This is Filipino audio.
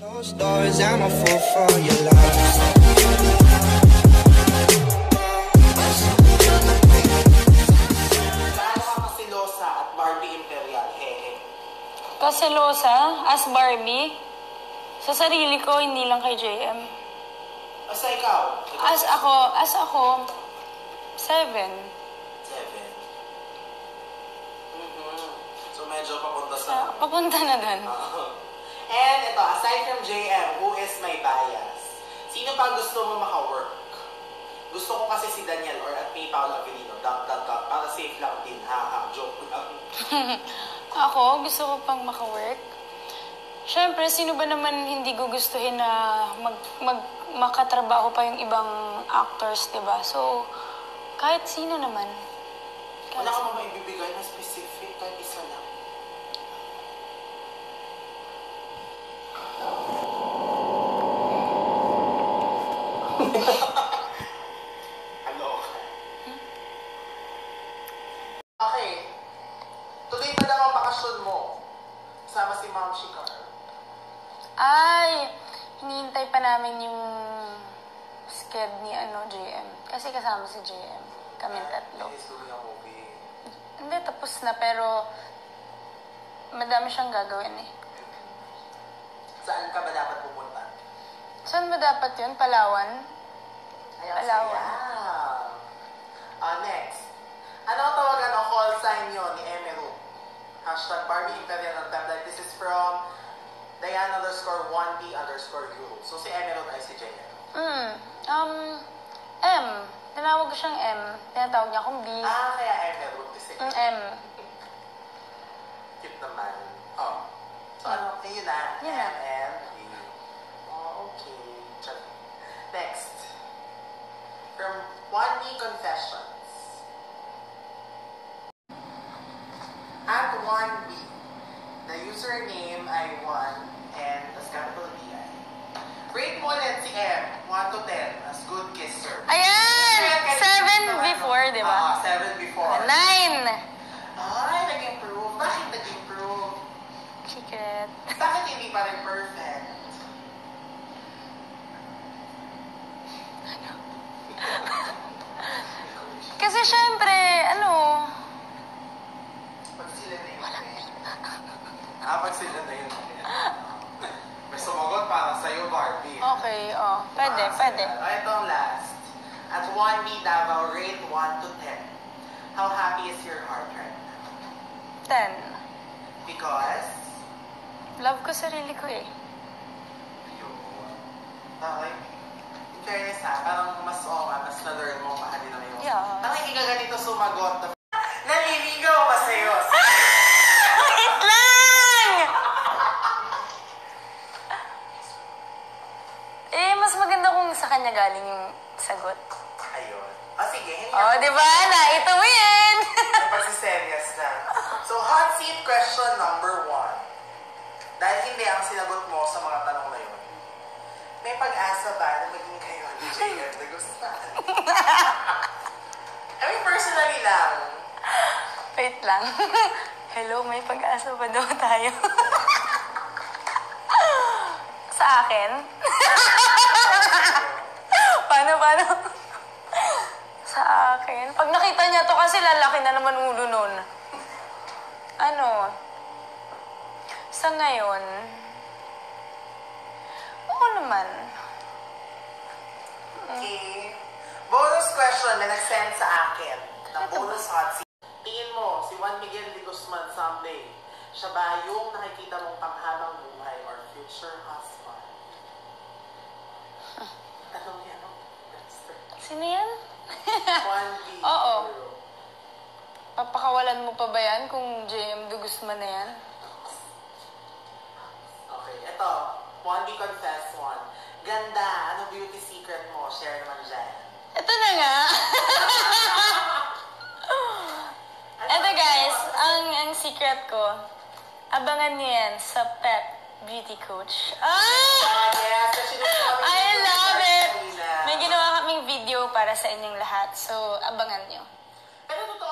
Closed doors, I'm a fool for your love. Kasilosa at Barbie Imperial, hehe. Kasilosa as Barbie? Sa sarili ko, hindi lang kay JM. Asa ikaw? As ako, 7. 7. So medyo papunta sa... Papunta na dun. And ito, aside from JM, who is my bias? Sino pa gusto mo maka-work? Gusto ko kasi si Daniel or at may Paolo Avellino. Para safe lang din. Joke lang. Ako, gusto ko pang maka-work. Siyempre, sino ba naman hindi gugustuhin na makatrabaho pa yung ibang actors, diba? So, kahit sino naman. Wala ka ba maibibigay na specific? Kahit isa lang. Ano ka? Okay. Tuloy pa lang ang bakasyon mo. Kasama si Ma'am Shikar. Ay, hinihintay pa namin yung sked ni JM. Kasi kasama si JM. Kaming tatlo. Hindi, tapos na. Pero, madami siyang gagawin eh. Saan ka ba dapat pupunta? Saan ba dapat yun? Palawan? Palawan. Next. Ano ang tawagan o call sign nyo ni Emeru? Hashtag Barbie Imperial ng template. This is from Diana_1B_Euro. So si Emeru ay si Jenna. M. Tinawag ko siyang M. Tinatawag niya akong B. Kaya Emeru. M. Cute naman. Oh. So ano? Yun na. Yeah. M, B. Oh, okay. Next. From 1B Confessions. At 1B, the username ay 1 and as capital B-I. Rate mo ulit si M, 1 to 10, as good kisser. Ayan! 7 before, di ba? 7 before. 9! Ay, nag-improve. Bakit nag-improve? Secret. Bakit hindi pa rin perfect? Kasi syempre, Pag sila na yun. Pag sila na yun. May sumagot para sa'yo, Barbie. Okay, Pwede. Ito ang last. At 1B Davao, rate 1 to 10. How happy is your heart right now? 10. Because? Love ko sarili ko eh. Yun. Okay. In fairness parang mas mas na-learn mo mahalin na ngayon. Yeah. Parang hindi ka ganito sumagot. Naliligaw ba sa'yo? Wait lang! Mas maganda kung sa kanya galing yung sagot. Ayun. Sige. Di ba? Ito win! Pagsiseryas na. So, hot seat question number 1. Dahil hindi ang sinagot mo sa mga tanong na yun, may pag-asa ba na maging kayo ni JM na gusto? I mean, personally lang. Wait lang. Hello, may pag-asa ba daw tayo? Sa akin? Paano? Sa akin? Pag nakita niya to kasi lalaki na naman ulo nun. Sa ngayon, oo naman. Okay. Bonus question na nag-send sa akin ng bonus hot seat. Tingin mo, si Juan Miguel de Guzman someday, siya ba yung nakikita mong panghabang buhay or future husband? Tanong yan, no? Sino yan? Juan B. Oo. Papakawalan mo pa ba yan kung JM de Guzman na yan? Okay, ito. 1B Confess 1. Ganda. Ano beauty secret mo? Share naman dyan. Ito na nga. Ito guys, ang secret ko, abangan niyo yan sa Pet Beauty Coach. Yes. I love it! May ginawa kaming video para sa inyong lahat, so abangan niyo. Pero totoo